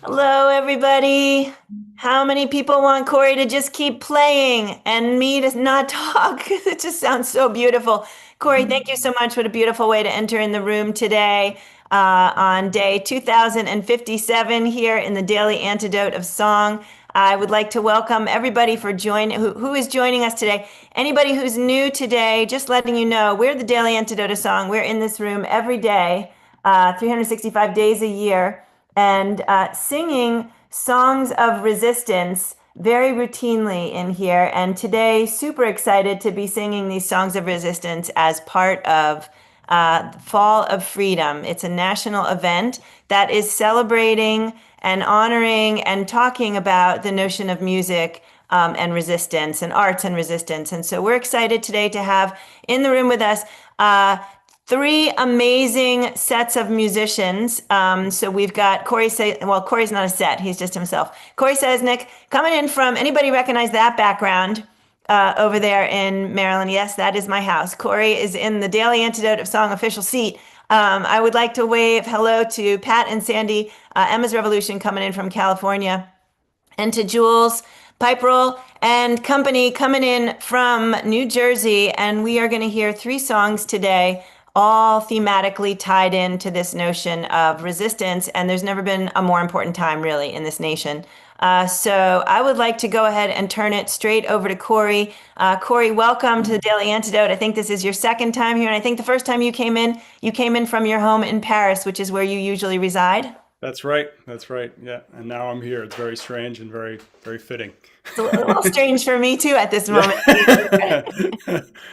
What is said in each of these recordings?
Hello, everybody. How many people want Cory to just keep playing and me to not talk? It just sounds so beautiful. Cory, thank you so much. What a beautiful way to enter in the room today on day 2057 here in the Daily Antidote of Song. I would like to welcome everybody for joining who is joining us today. Anybody who's new today, just letting you know, we're the Daily Antidote of Song. We're in this room every day, 365 days a year, and singing songs of resistance very routinely in here. And today, super excited to be singing these songs of resistance as part of Fall of Freedom. It's a national event that is celebrating and honoring and talking about the notion of music and resistance and arts and resistance. And so we're excited today to have in the room with us three amazing sets of musicians. So we've got Cory's not a set, he's just himself. Cory Seznec coming in from, anybody recognize that background over there in Maryland? Yes, that is my house. Cory is in the Daily Antidote of Song official seat. I would like to wave hello to Pat and Sandy, Emma's Revolution coming in from California, and to Jules, Peiperl, and company coming in from New Jersey. And we are going to hear three songs today, all thematically tied into this notion of resistance. And there's never been a more important time, really, in this nation. So I would like to go ahead and turn it straight over to Cory. Cory, welcome to the Daily Antidote. I think this is your second time here. And I think the first time you came in from your home in Paris, which is where you usually reside. That's right. That's right. Yeah. And now I'm here. It's very strange and very, very fitting. It's a little strange for me, too, at this moment.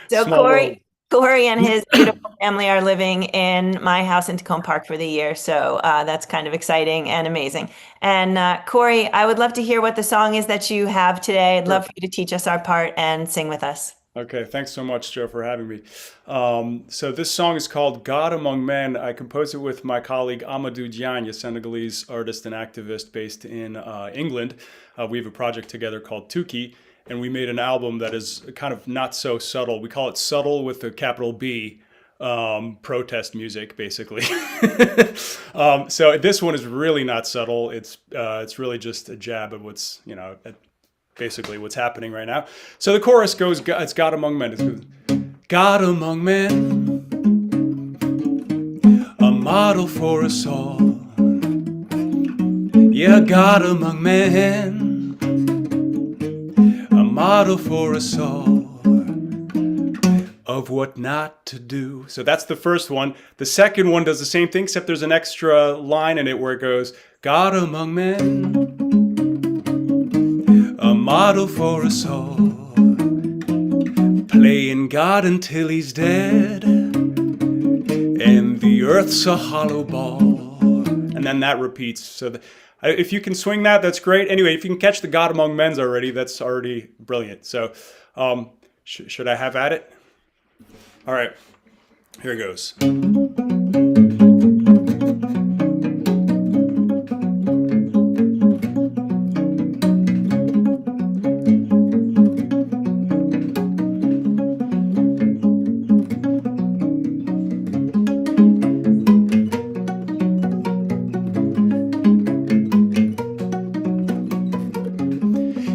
So Small world. Cory and his beautiful family are living in my house in Tacoma Park for the year. So that's kind of exciting and amazing. And Cory, I would love to hear what the song is that you have today. I'd love for you to teach us our part and sing with us. Okay, thanks so much, Joe, for having me. So this song is called God Among Men. I composed it with my colleague Amadou Diagne, a Senegalese artist and activist based in England. We have a project together called Tuki, and we made an album that is kind of not so subtle. We call it Subtle with a capital B, protest music, basically. So this one is really not subtle. It's really just a jab of what's, basically what's happening right now. So the chorus goes, it's God among men. It goes, God among men, a model for us all. Yeah, God among men, a model for us all of what not to do. So that's the first one. The second one does the same thing, except there's an extra line in it where it goes, God among men, a model for us all, playing God until he's dead, and the earth's a hollow ball. And then that repeats. So if you can swing that, that's great. Anyway, if you can catch the God among men's already, that's already brilliant. So should I have at it? All right, here it goes.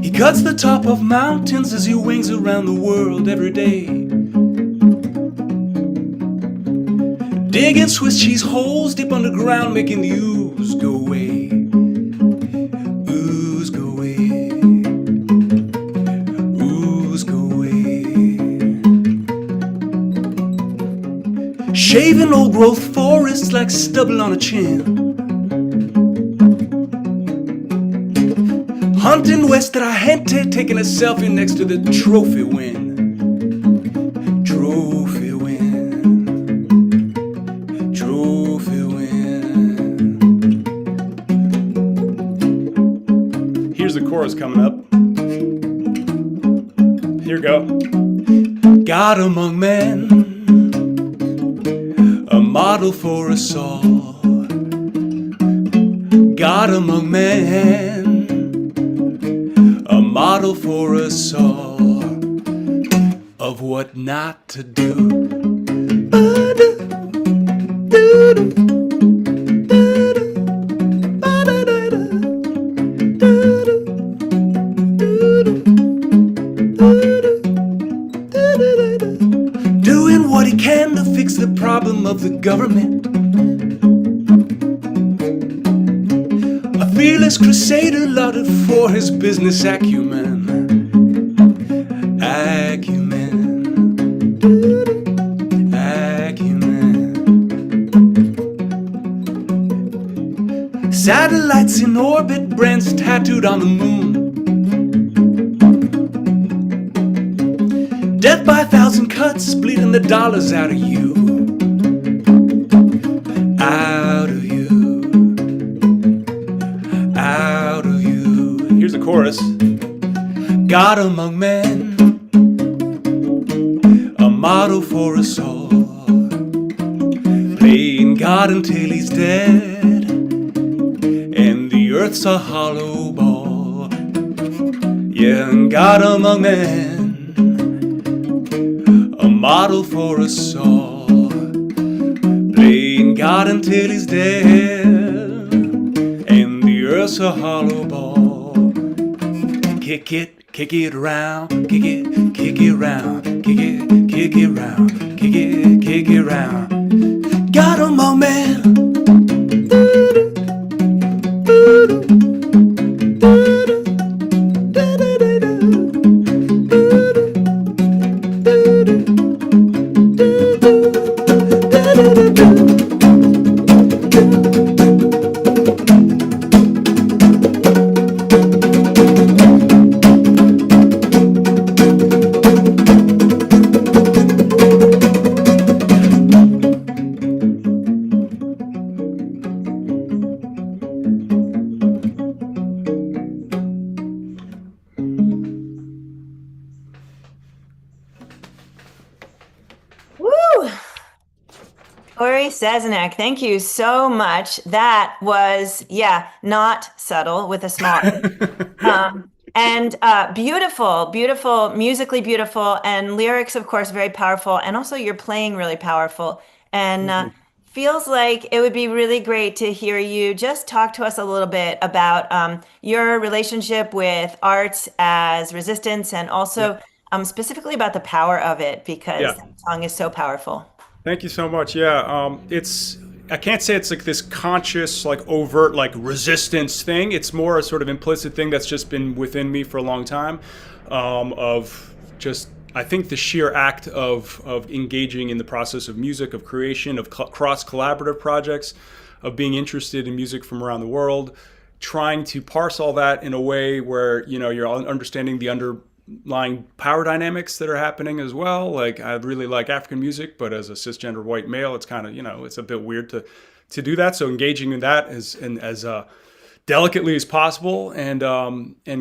He cuts the top of mountains as he wings around the world every day. Digging Swiss cheese holes deep underground, making the ooze go away. Ooze go away. Ooze go away. Shaving old growth forests like stubble on a chin. Hunting in West that I gente, taking a selfie next to the trophy win. Trophy win. Trophy win. Here's the chorus coming up. Here we go. God among men, a model for us all. God among men, a model for us all of what not to do. Doing what he can to fix the problem of the government. A fearless crusader lauded for his business acumen. Satellites in orbit, brands tattooed on the moon. Death by 1,000 cuts, bleeding the dollars out of you. Out of you. Out of you. Here's the chorus. God among men, a model for us all. Playing God until he's dead. Earth's a hollow ball. Yeah, and God among men, a model for us all. Playing God until he's dead, and the earth's a hollow ball. Kick it round, kick it round, kick it round, kick it round. God among men. Woo! Cory Seznec, thank you so much. That was, yeah, not subtle with a small and beautiful, beautiful, musically beautiful, and lyrics, of course, very powerful. And also, you're playing really powerful. And feels like it would be really great to hear you just talk to us a little bit about your relationship with arts as resistance, and Yeah. also specifically about the power of it, because Yeah. that song is so powerful. Thank you so much. Yeah, it's I can't say it's like this conscious, like overt, like resistance thing. It's more a sort of implicit thing that's just been within me for a long time. Of just, I think the sheer act of engaging in the process of music, of creation, of cross collaborative projects, of being interested in music from around the world, trying to parse all that in a way where you're understanding the underlying power dynamics that are happening as well. Like, I really like African music, but as a cisgender white male, it's kind of, it's a bit weird to do that. So engaging in that as delicately as possible, and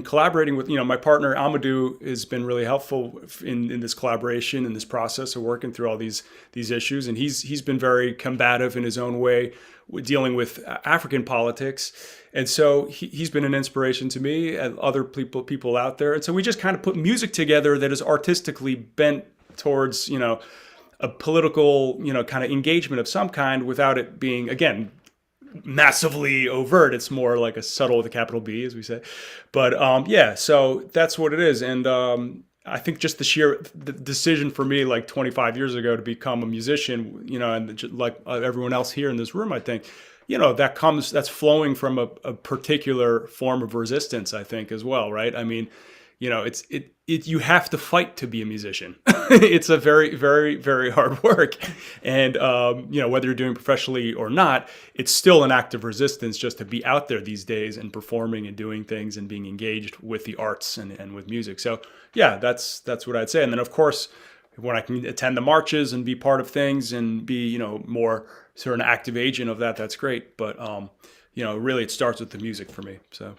collaborating with my partner Amadou has been really helpful in this collaboration, in this process of working through all these issues. And he's been very combative in his own way with dealing with African politics. And so he's been an inspiration to me and other people out there. And so we just kind of put music together that is artistically bent towards, a political, kind of engagement of some kind, without it being, again, massively overt. It's more like a subtle with a capital B, as we say. But yeah, so that's what it is. And I think just the decision for me, like 25 years ago, to become a musician, and like everyone else here in this room, I think, that's flowing from a particular form of resistance, I think, as well, right? I mean, you have to fight to be a musician. It's a very, very, very hard work. And, whether you're doing professionally or not, it's still an act of resistance just to be out there these days and performing and doing things and being engaged with the arts and with music. So yeah, that's what I'd say. And then of course, when I can attend the marches and be part of things and be, more sort of an active agent of that, that's great. But, really it starts with the music for me. So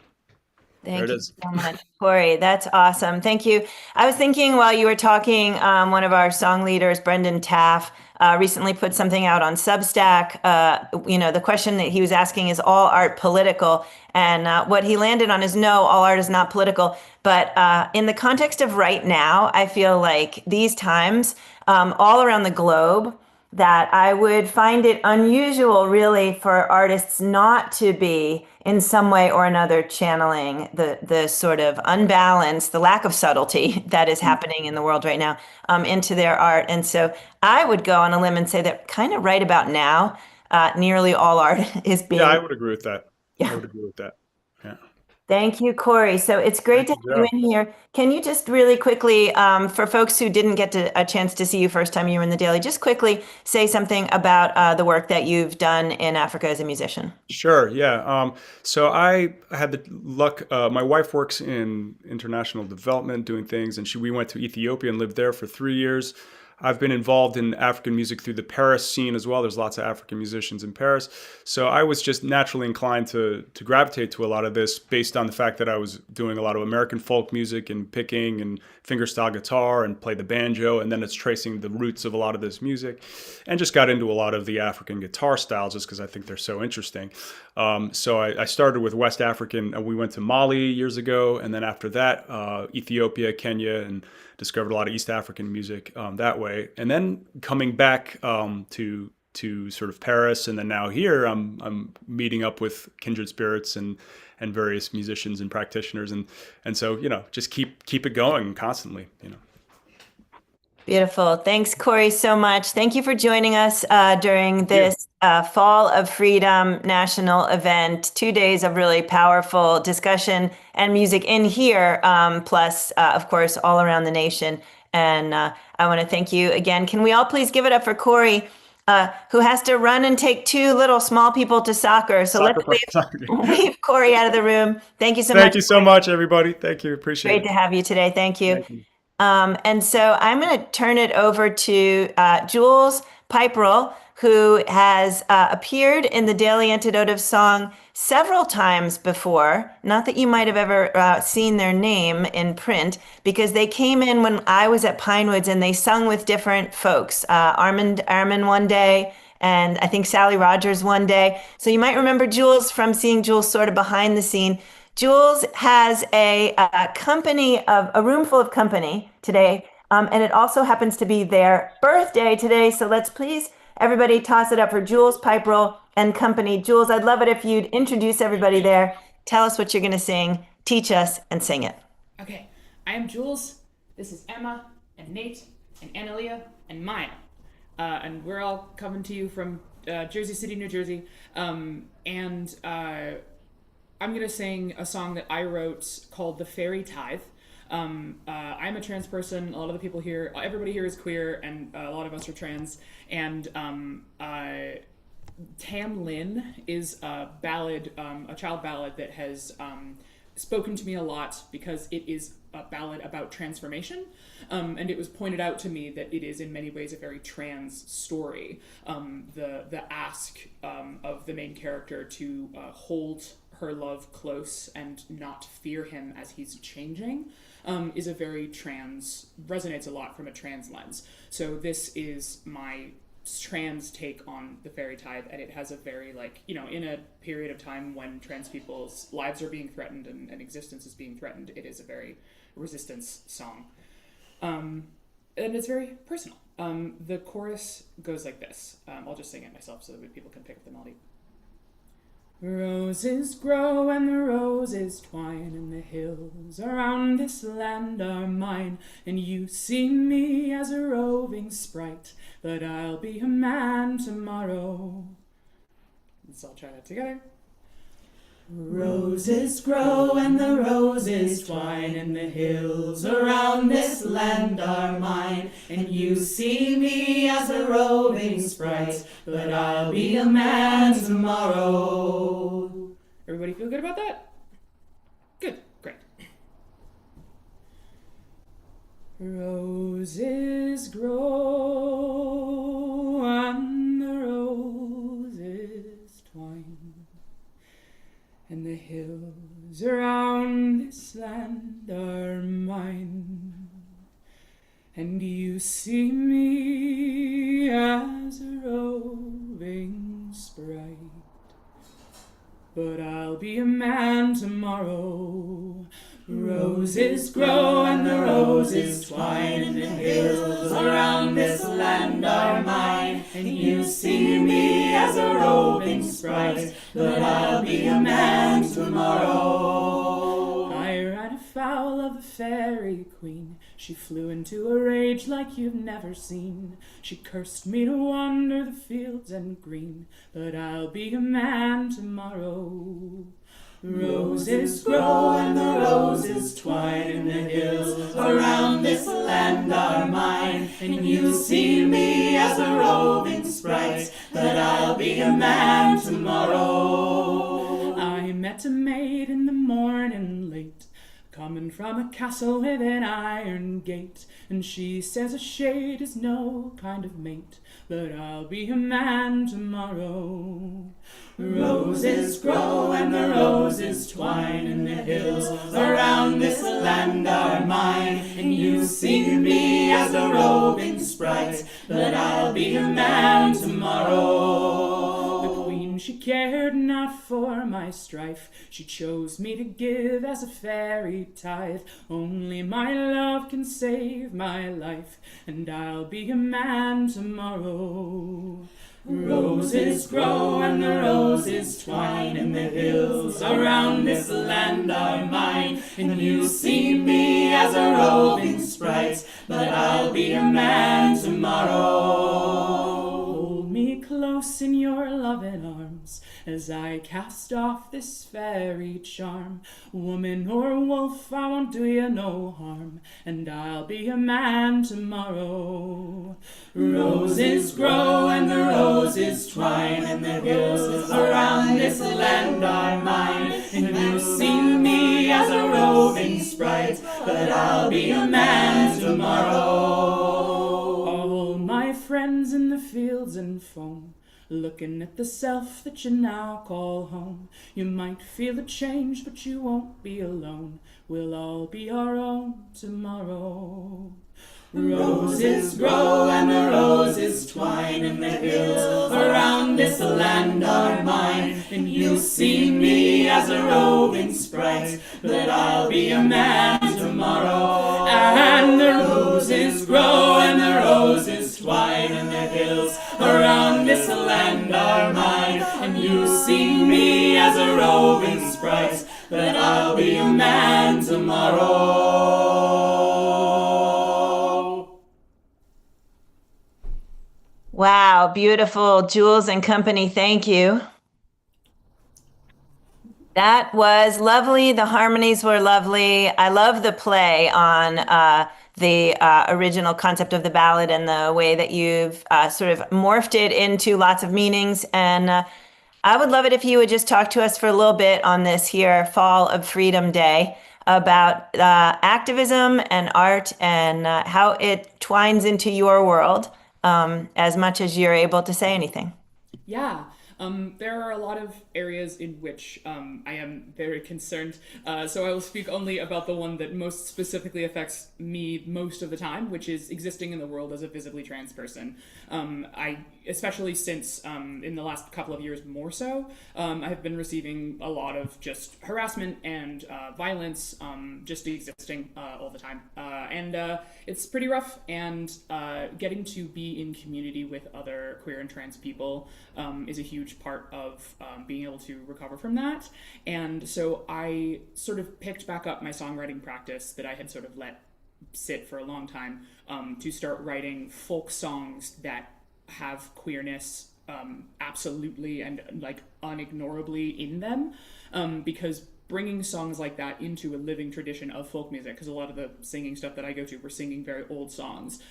there it Thank you is. so much, Cory. That's awesome. Thank you. I was thinking while you were talking, one of our song leaders, Brendan Taff, recently put something out on Substack. The question that he was asking is all art political? And what he landed on is no, all art is not political. But in the context of right now, I feel like these times, all around the globe, that I would find it unusual, really, for artists not to be in some way or another channeling the sort of unbalance, the lack of subtlety that is happening in the world right now, into their art. And so I would go on a limb and say that kind of right about now, nearly all art is Yeah, being, I would agree with that. I yeah. would agree with that. Yeah. Thank you, Cory. So it's great Thank to you, have you Joe. in here. Can you just really quickly, for folks who didn't get a chance to see you first time you were in the Daily, just quickly say something about the work that you've done in Africa as a musician? Sure. Yeah. So I had the luck. My wife works in international development, doing things, and we went to Ethiopia and lived there for 3 years. I've been involved in African music through the Paris scene as well. There's lots of African musicians in Paris, so I was just naturally inclined to gravitate to a lot of this based on the fact that I was doing a lot of American folk music and picking and fingerstyle guitar and play the banjo, and then it's tracing the roots of a lot of this music, and just got into a lot of the African guitar styles just because I think they're so interesting. So I started with West African. We went to Mali years ago, and then after that, Ethiopia, Kenya, and discovered a lot of East African music that way. And then coming back to sort of Paris, and then now here, I'm meeting up with kindred spirits and various musicians and practitioners, and so just keep it going constantly. Beautiful. Thanks, Cory, so much. Thank you for joining us during Thank you. this Fall of Freedom national event. 2 days of really powerful discussion and music in here, plus, of course, all around the nation. And I want to thank you again. Can we all please give it up for Cory, who has to run and take two little small people to soccer? So let's Soccer player. Soccer. leave Cory out of the room. Thank you so much, Thank you so Cory. much, everybody. Thank you. Appreciate Great it. to have you today. Thank you. Thank you. And so I'm going to turn it over to Jules Peiperl, who has appeared in the Daily Antidote of Song several times before. Not that you might have ever seen their name in print, because they came in when I was at Pinewoods and they sung with different folks. Armand Arman one day, and I think Sally Rogers one day. So you might remember Jules from seeing Jules sort of behind the scene. Jules has a company of a room full of company today, and it also happens to be their birthday today. So let's please everybody toss it up for Jules Peiperl and company. Jules, I'd love it if you'd introduce everybody there. Tell us what you're going to sing, teach us, and sing it. Okay, I am Jules. This is Emma and Nate and Analia and Maya, and we're all coming to you from Jersey City, New Jersey, and I'm going to sing a song that I wrote called The Fairy Tithe. I'm a trans person. A lot of the people here, everybody here is queer, and a lot of us are trans. And Tam Lin is a ballad, a child ballad that has spoken to me a lot because it is a ballad about transformation. And it was pointed out to me that it is in many ways a very trans story. The ask of the main character to hold her love close and not fear him as he's changing is a very resonates a lot from a trans lens. So this is my trans take on the fairy tithe, and it has a very in a period of time when trans people's lives are being threatened and existence is being threatened, it is a very resistance song. And it's very personal. The chorus goes like this. I'll just sing it myself so that people can pick up the melody. Roses grow and the roses twine, and the hills around this land are mine. And you see me as a roving sprite, but I'll be a man tomorrow. Let's all try that together. Roses grow and the roses twine, and the hills around this land are mine. And you see me as a roving sprite, but I'll be a man tomorrow. Everybody feel good about that? Good, great. Roses grow and the roses twine, and the hills around this land are mine. And you see me as a roving sprite, but I'll be a man tomorrow. Roses grow and the roses twine, and the hills around this land are mine. And you see me as a roving sprite, but I'll be a man tomorrow. I ran afoul of the fairy queen. She flew into a rage like you've never seen. She cursed me to wander the fields and green, but I'll be a man tomorrow. Roses grow and the roses twine, and the hills around this land are mine. And you see me as a roving sprite, but I'll be a man tomorrow. I met a maid in the morning late, coming from a castle with an iron gate. And she says a shade is no kind of mate, but I'll be a man tomorrow. Roses grow and the roses twine, and the hills around this land are mine. And you see me as a roving sprite, but I'll be a man tomorrow. The queen, she cared not for my strife. She chose me to give as a fairy tithe. Only my love can save my life, and I'll be a man tomorrow. Roses grow and the roses twine, and the hills around this land are mine. And you see me as a roving sprite, but I'll be a man tomorrow. Hold me close in your loving arms as I cast off this fairy charm. Woman or wolf, I won't do you no harm, and I'll be a man tomorrow. Roses grow and the roses twine, and the hills around this land are mine. And you see me as a roving sprite, but I'll be a man tomorrow. All my friends in the fields and foam, looking at the self that you now call home. You might feel a change, but you won't be alone. We'll all be our own tomorrow. Roses grow and the roses twine, and the hills around this land are mine. And you see me as a roving sprite, but I'll be a man tomorrow. And the roses grow and the roses twine, and the hills around this land are mine. And you see me as a roving sprite, but I'll be a man tomorrow. Wow, beautiful. Jules and company, thank you. That was lovely. The harmonies were lovely. I love the play on the original concept of the ballad and the way that you've sort of morphed it into lots of meanings. And I would love it if you would just talk to us for a little bit on this here Fall of Freedom Day about activism and art and how it twines into your world, as much as you're able to say anything. Yeah. There are a lot of areas in which I am very concerned, so I will speak only about the one that most specifically affects me most of the time, which is existing in the world as a visibly trans person. Especially since in the last couple of years more so, I have been receiving a lot of just harassment and violence, just existing all the time. And it's pretty rough, and getting to be in community with other queer and trans people is a huge part of being able to recover from that. And so I sort of picked back up my songwriting practice that I had sort of let sit for a long time, to start writing folk songs that have queerness absolutely and like unignorably in them, because bringing songs like that into a living tradition of folk music, because a lot of the singing stuff that I go to, we're singing very old songs.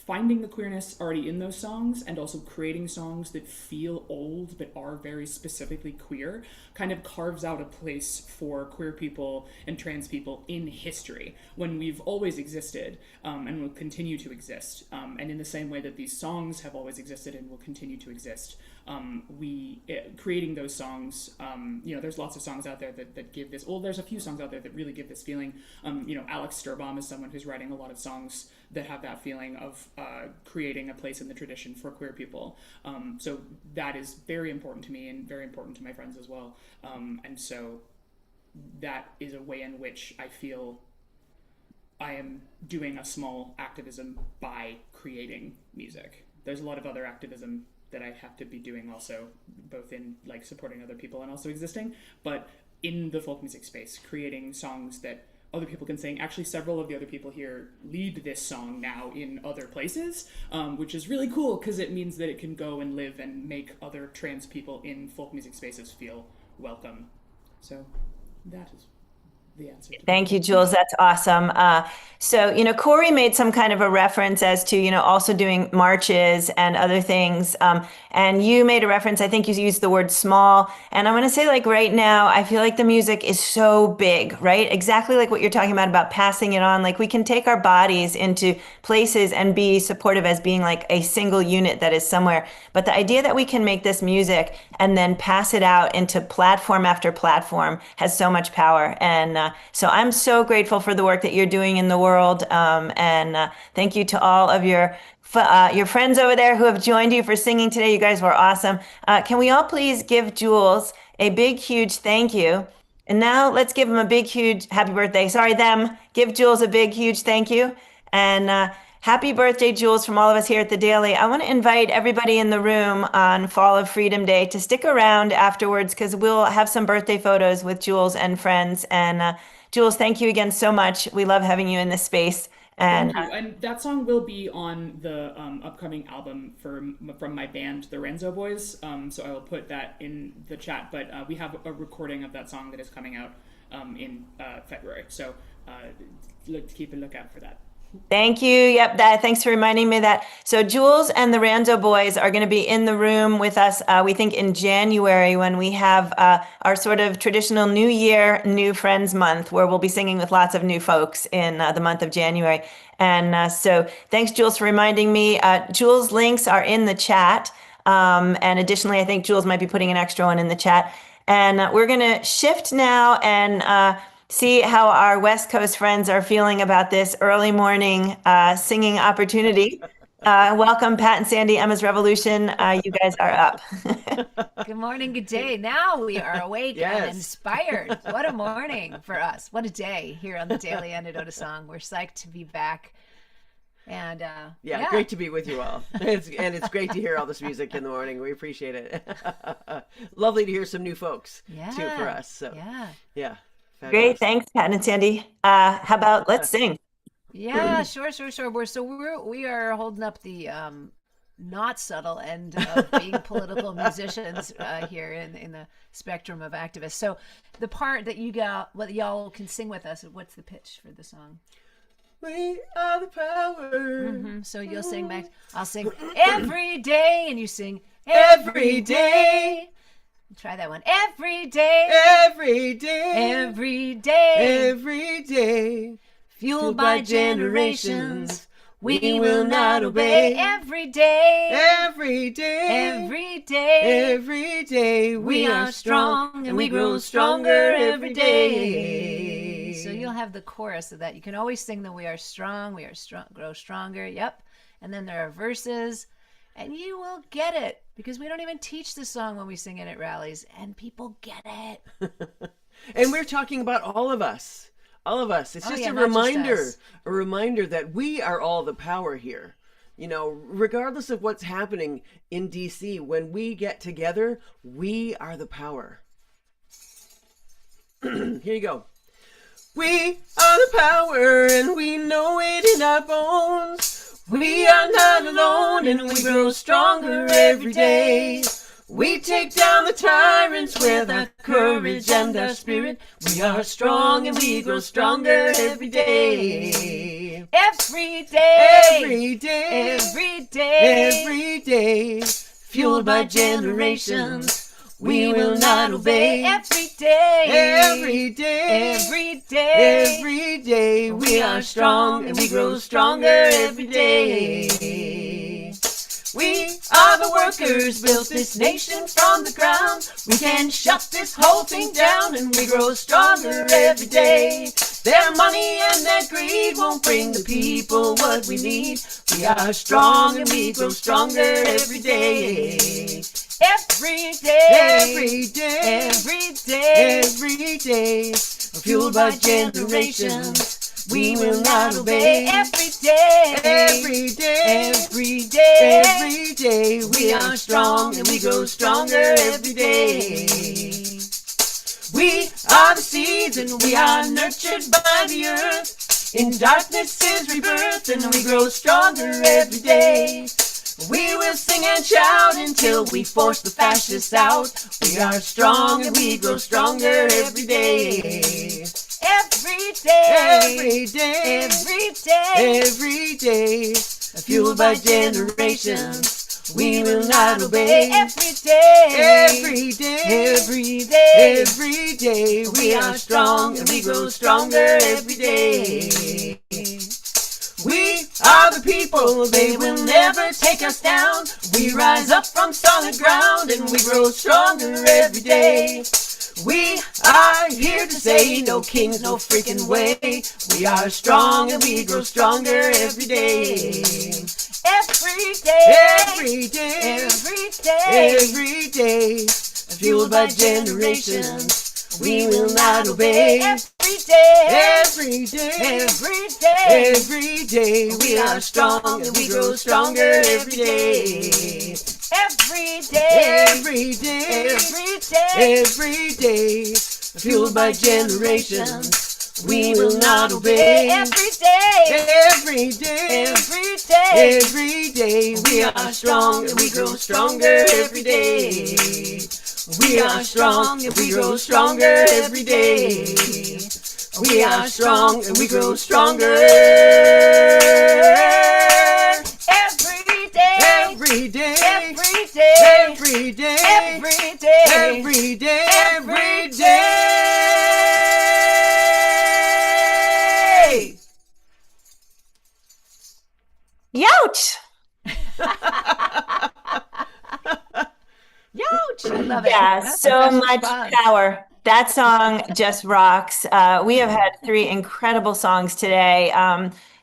Finding the queerness already in those songs and also creating songs that feel old but are very specifically queer kind of carves out a place for queer people and trans people in history when we've always existed, and will continue to exist. And in the same way that these songs have always existed and will continue to exist, creating those songs, there's lots of songs out there that give this, there's a few songs out there that really give this feeling. Alex Sturbaum is someone who's writing a lot of songs that have that feeling of creating a place in the tradition for queer people. So that is very important to me and very important to my friends as well. And so that is a way in which I feel I am doing a small activism by creating music. There's a lot of other activism that I have to be doing also, both in like supporting other people and also existing, but in the folk music space, creating songs that other people can sing. Actually, several of the other people here lead this song now in other places, which is really cool because it means that it can go and live and make other trans people in folk music spaces feel welcome. So that is the answer. Thank you, Jules. That's awesome. So, Cory made some kind of a reference as to, also doing marches and other things. And you made a reference, I think you used the word small. And I'm going to say, like, right now, I feel like the music is so big, right? Exactly like what you're talking about passing it on. Like, we can take our bodies into places and be supportive as being like a single unit that is somewhere. But the idea that we can make this music and then pass it out into platform after platform has so much power. And so I'm so grateful for the work that you're doing in the world. And thank you to all of your friends over there who have joined you for singing today. You guys were awesome. Can we all please give Jules a big, huge thank you? And now let's give him a big, huge happy birthday. Sorry, them. Give Jules a big, huge thank you. And happy birthday, Jules, from all of us here at the Daily. I want to invite everybody in the room on Fall of Freedom Day to stick around afterwards because we'll have some birthday photos with Jules and friends. And Jules, thank you again so much. We love having you in this space. And thank you. And that song will be on the upcoming album from my band, the Ranzo Boys. So I will put that in the chat. But we have a recording of that song that is coming out in February. So keep a lookout for that. Thank you. Yep. Thanks for reminding me of that. So Jules and the Ranzo Boys are going to be in the room with us, we think in January when we have our sort of traditional New Year, New Friends month, where we'll be singing with lots of new folks in the month of January. And so thanks, Jules, for reminding me. Jules' links are in the chat. And additionally, I think Jules might be putting an extra one in the chat. And we're going to shift now and see how our West Coast friends are feeling about this early morning singing opportunity. Welcome, Pat and Sandy, Emma's Revolution. You guys are up. Good morning, good day. Now we are awake and inspired. What a morning for us. What a day here on the Daily Antidote Song. We're psyched to be back. And great to be with you all. It's great to hear all this music in the morning. We appreciate it. Lovely to hear some new folks too for us. So yeah. Fabulous. Great, thanks, Pat and Sandy. How about let's sing? Yeah, sure. We are holding up the not subtle end of being political musicians here in the spectrum of activists. So the part that y'all can sing with us. What's the pitch for the song? We are the power. Mm-hmm. So you'll sing back. I'll sing every day, and you sing every day. Try that one. Every day. Every day. Every day. Every day. Fueled by generations, we will not obey. Every day. Every day. Every day. Every day. We are strong and we grow stronger every day. So you'll have the chorus of that. You can always sing the we are strong, grow stronger. Yep. And then there are verses. And you will get it because we don't even teach the song when we sing it at rallies, and people get it. And we're talking about all of us. All of us. It's just a reminder that we are all the power here. Regardless of what's happening in DC, when we get together, we are the power. Here you go. We are the power, and we know it in our bones. We are not alone, and we grow stronger every day. We take down the tyrants with our courage and our spirit. We are strong and we grow stronger every day. Every day. Every day. Every day. Every day. Fueled by generations, we will not obey. Every day. Every day. Every day. Every day. We are strong and we grow stronger every day. We are the workers, built this nation from the ground. We can shut this whole thing down and we grow stronger every day. Their money and their greed won't bring the people what we need. We are strong and we grow stronger every day. Every day. Every day. Every day. Every day. Fueled by generations, we will not obey. Every day. Every day. Every day. Every day. We are strong and we grow stronger every day. We are the seeds and we are nurtured by the earth. In darkness is rebirth and we grow stronger every day. We will sing and shout until we force the fascists out. We are strong and we grow stronger every day. Every day. Every day. Every day. Every day. Fueled by generations, we will not obey. Every day. Every day. Every day. Every day. We are strong and we grow stronger every day. We are the people, they will never take us down. We rise up from solid ground and we grow stronger every day. We are here to say no kings, no freaking way. We are strong and we grow stronger every day. Every day. Every day. Every day. Every day. Fueled by generations, we will not obey. Every day. Every day. Every day. Every day. We are strong and we grow stronger every day. Every day. Every day. Every day. Every day. Fueled by generations, we will not obey. Every day. Every day. Every day. Every day. We are strong and we grow stronger every day. We are strong and we grow stronger every day. We are strong and we grow stronger Every day. every day. Every day. Every day. Every day. Every day. Every day. Youch! Youch! I love it. Yeah, That's so a special much response. power. That song just rocks. We have had three incredible songs today.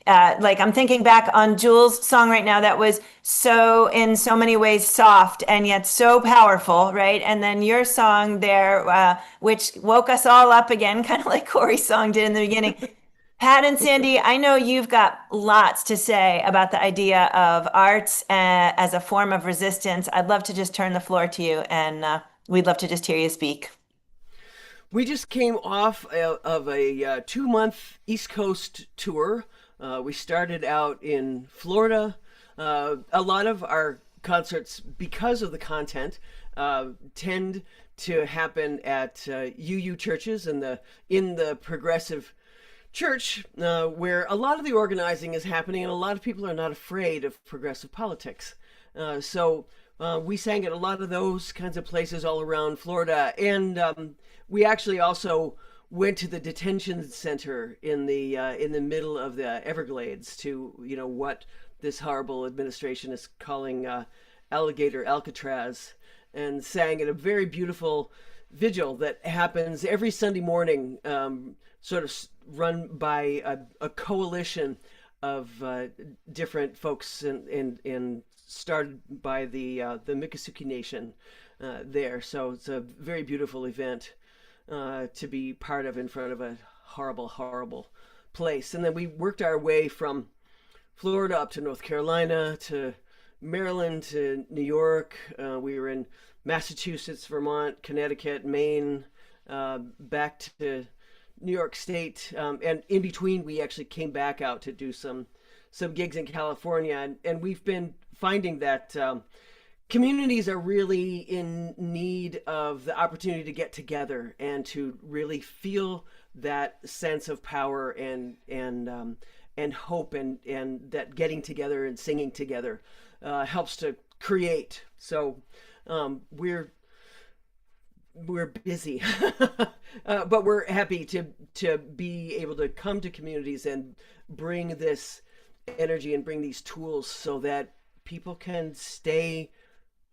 Like I'm thinking back on Jules' song right now that was so, in so many ways, soft and yet so powerful, right? And then your song there, which woke us all up again, kind of like Cory's song did in the beginning. Pat and Sandy, I know you've got lots to say about the idea of arts as a form of resistance. I'd love to just turn the floor to you, and we'd love to just hear you speak. We just came off of a 2-month East Coast tour. We started out in Florida. A lot of our concerts, because of the content, tend to happen at UU churches in the progressive church, where a lot of the organizing is happening, and a lot of people are not afraid of progressive politics. So we sang at a lot of those kinds of places all around Florida, and we actually also went to the detention center in the middle of the Everglades to, what this horrible administration is calling Alligator Alcatraz, and sang at a very beautiful vigil that happens every Sunday morning, sort of run by a coalition of different folks, and started by the Miccosukee Nation there. So it's a very beautiful event to be part of in front of a horrible, horrible place. And then we worked our way from Florida up to North Carolina to Maryland to New York. We were in Massachusetts, Vermont, Connecticut, Maine, back to New York State, and in between we actually came back out to do some some gigs in California, and we've been finding that communities are really in need of the opportunity to get together and to really feel that sense of power and hope, and that getting together and singing together helps to create. So we're busy, but we're happy to be able to come to communities and bring this energy and bring these tools so that people can stay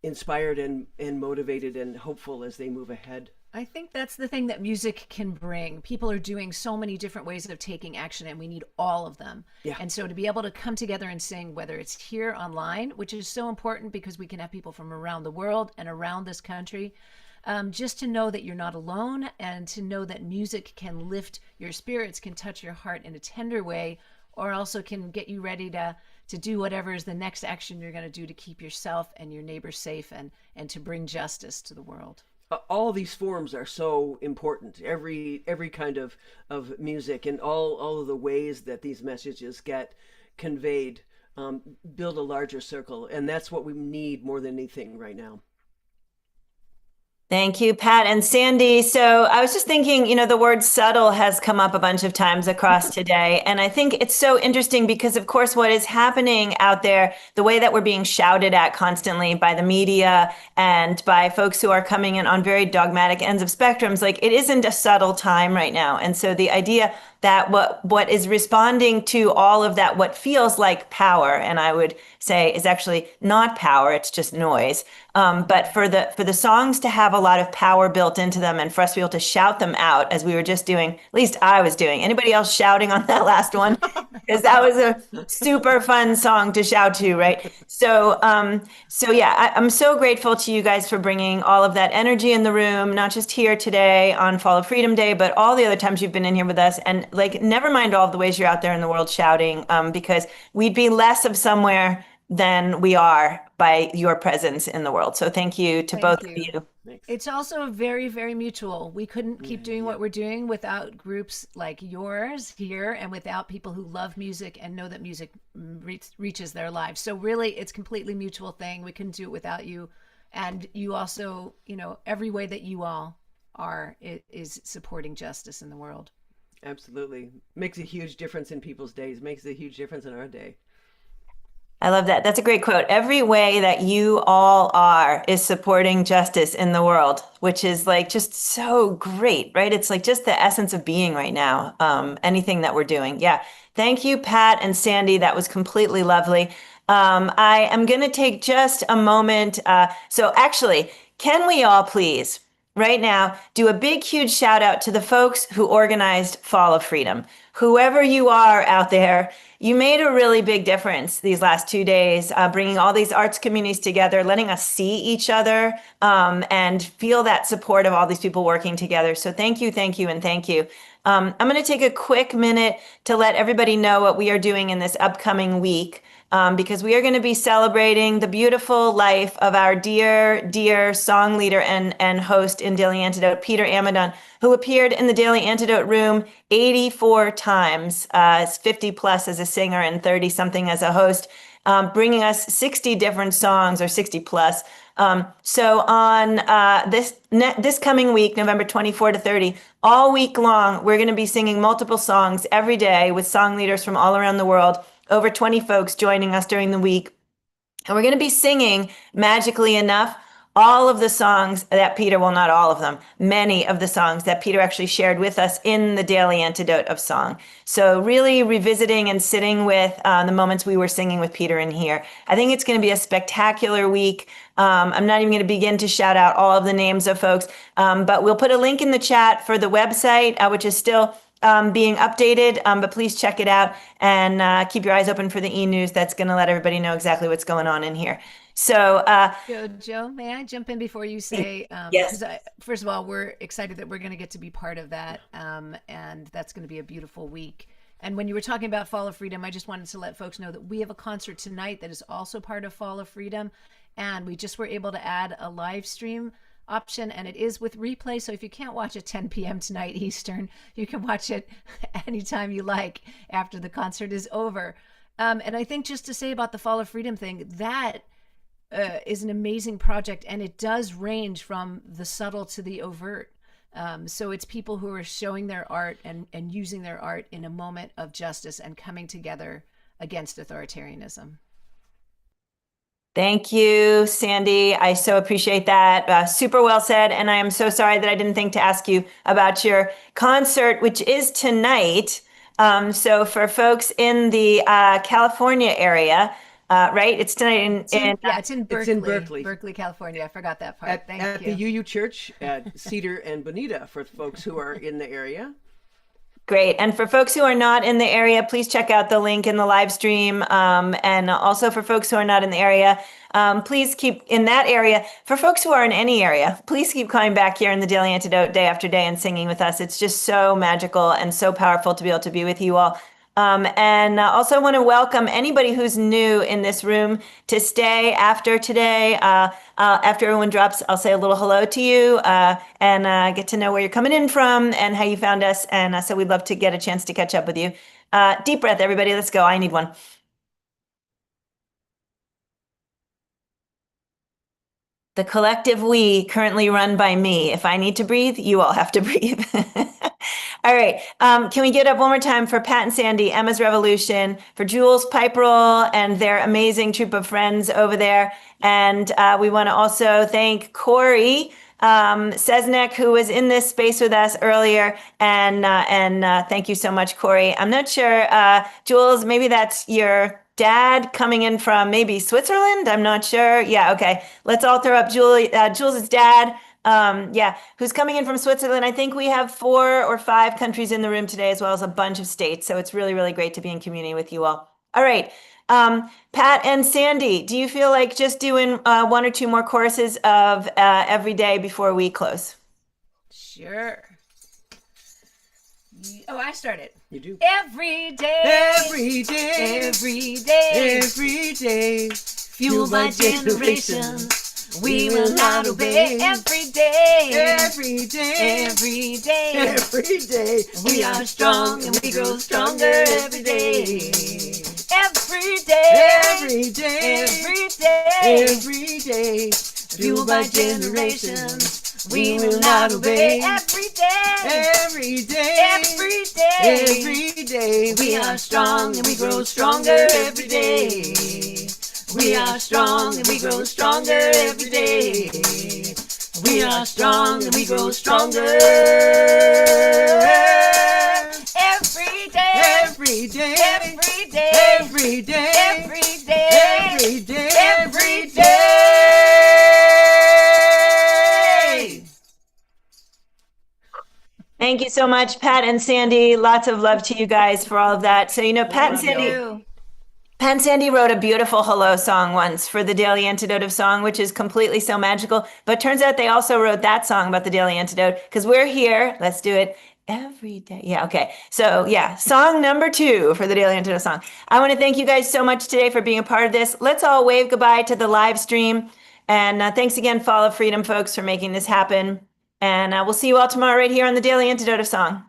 inspired and motivated and hopeful as they move ahead. I think that's the thing that music can bring. People are doing so many different ways of taking action, and we need all of them. Yeah. And so to be able to come together and sing, whether it's here online, which is so important because we can have people from around the world and around this country, just to know that you're not alone, and to know that music can lift your spirits, can touch your heart in a tender way, or also can get you ready to do whatever is the next action you're going to do to keep yourself and your neighbors safe, and to bring justice to the world. All these forms are so important. Every kind of music and all of the ways that these messages get conveyed build a larger circle, and that's what we need more than anything right now. Thank you, Pat and Sandy. So I was just thinking, the word subtle has come up a bunch of times across today. And I think it's so interesting because, of course, what is happening out there, the way that we're being shouted at constantly by the media and by folks who are coming in on very dogmatic ends of spectrums, like it isn't a subtle time right now. And so the idea that what is responding to all of that, what feels like power, and I would say is actually not power, it's just noise. But for the songs to have a lot of power built into them, and for us to be able to shout them out, as we were just doing, at least I was doing. Anybody else shouting on that last one? Because that was a super fun song to shout to, right? So yeah, I'm so grateful to you guys for bringing all of that energy in the room, not just here today on Fall of Freedom Day, but all the other times you've been in here with us. And like, never mind all of the ways you're out there in the world shouting, because we'd be less of somewhere than we are by your presence in the world. So thank you to both of you. It's also very, very mutual. We couldn't keep doing what we're doing without groups like yours here, and without people who love music and know that music reaches their lives. So really, it's completely mutual thing. We couldn't do it without you. And you also, every way that you all are is supporting justice in the world. Absolutely. Makes a huge difference in people's days. Makes a huge difference in our day. I love that. That's a great quote. Every way that you all are is supporting justice in the world, which is like just so great, right? It's like just the essence of being right now. Anything that we're doing. Yeah. Thank you, Pat and Sandy. That was completely lovely. I am going to take just a moment. So actually, can we all please right now do a big, huge shout out to the folks who organized Fall of Freedom? Whoever you are out there, you made a really big difference these last 2 days, bringing all these arts communities together, letting us see each other, and feel that support of all these people working together. So thank you, thank you, and thank you. I'm going to take a quick minute to let everybody know what we are doing in this upcoming week. Because we are going to be celebrating the beautiful life of our dear, dear song leader and host in Daily Antidote, Peter Amidon, who appeared in the Daily Antidote room 84 times, 50 plus as a singer and 30 something as a host, bringing us 60 different songs, or 60 plus. So on this coming week, November 24 to 30, all week long, we're going to be singing multiple songs every day with song leaders from all around the world. Over 20 folks joining us during the week. And we're going to be singing, magically enough, all of the songs that Peter, well, not all of them, many of the songs that Peter actually shared with us in the Daily Antidote of Song. So really revisiting and sitting with the moments we were singing with Peter in here. I think it's going to be a spectacular week. I'm not even going to begin to shout out all of the names of folks, but we'll put a link in the chat for the website, which is still being updated, but please check it out and keep your eyes open for the e-news that's going to let everybody know exactly what's going on in here. So, Joe, may I jump in before you say, yes. First of all, we're excited that we're going to get to be part of that. And that's going to be a beautiful week. And when you were talking about Fall of Freedom, I just wanted to let folks know that we have a concert tonight that is also part of Fall of Freedom. And we just were able to add a live stream option, and it is with replay. So if you can't watch at 10 p.m. tonight Eastern, you can watch it anytime you like after the concert is over. And I think just to say about the Fall of Freedom thing, that is an amazing project, and it does range from the subtle to the overt. So it's people who are showing their art and using their art in a moment of justice and coming together against authoritarianism. Thank you, Sandy. I so appreciate that. Super well said. And I am so sorry that I didn't think to ask you about your concert, which is tonight. So for folks in the California area, right? It's tonight it's in Berkeley. It's in Berkeley. Berkeley, California. I forgot that part. Thank you. At the UU Church at Cedar and Bonita for folks who are in the area. Great. And for folks who are not in the area, please check out the link in the live stream. And also for folks who are not in the area, please keep in that area. For folks who are in any area, please keep coming back here in the Daily Antidote day after day and singing with us. It's just so magical and so powerful to be able to be with you all. And also want to welcome anybody who's new in this room to stay after today. After everyone drops, I'll say a little hello to you and get to know where you're coming in from and how you found us. And so we'd love to get a chance to catch up with you. Deep breath, everybody. Let's go. I need one. The collective we, currently run by me. If I need to breathe, you all have to breathe. All right. Can we get up one more time for Pat and Sandy, Emma's Revolution, for Jules, Peiperl, and their amazing troop of friends over there. And we want to also thank Cory, Seznec, who was in this space with us earlier. And thank you so much, Cory. I'm not sure, Jules, maybe that's your dad coming in from maybe Switzerland. I'm not sure. Yeah. Okay. Let's all throw up Jules's dad. Who's coming in from Switzerland. I think we have 4 or 5 countries in the room today, as well as a bunch of states. So it's really, really great to be in community with you all. All right. Pat and Sandy, do you feel like just doing 1 or 2 more choruses of Every Day before we close? Sure. Oh, I started. You do. Every day. Every day. Every day. Every day. Fueled by generations. We will not obey. Every day. Every day. Every day. Every day. We are strong and we grow stronger every day. Every day. Every day. Every day. Every day. Fueled by generations. We will not obey. Every day. Every day. Every day. Every day. We are strong and we grow stronger every day. We are strong and we grow stronger every day. We are strong and we grow stronger every day. Every day. Every day. Every day. Every day. Every day. Every day. Thank you so much, Pat and Sandy. Lots of love to you guys for all of that. So, Pat and Sandy wrote a beautiful hello song once for the Daily Antidote of Song, which is completely so magical. But turns out they also wrote that song about the Daily Antidote because we're here. Let's do it every day. Yeah, okay. So song number 2 for the Daily Antidote Song. I want to thank you guys so much today for being a part of this. Let's all wave goodbye to the live stream. And thanks again, Fall of Freedom folks, for making this happen. And we'll see you all tomorrow right here on the Daily Antidote of Song.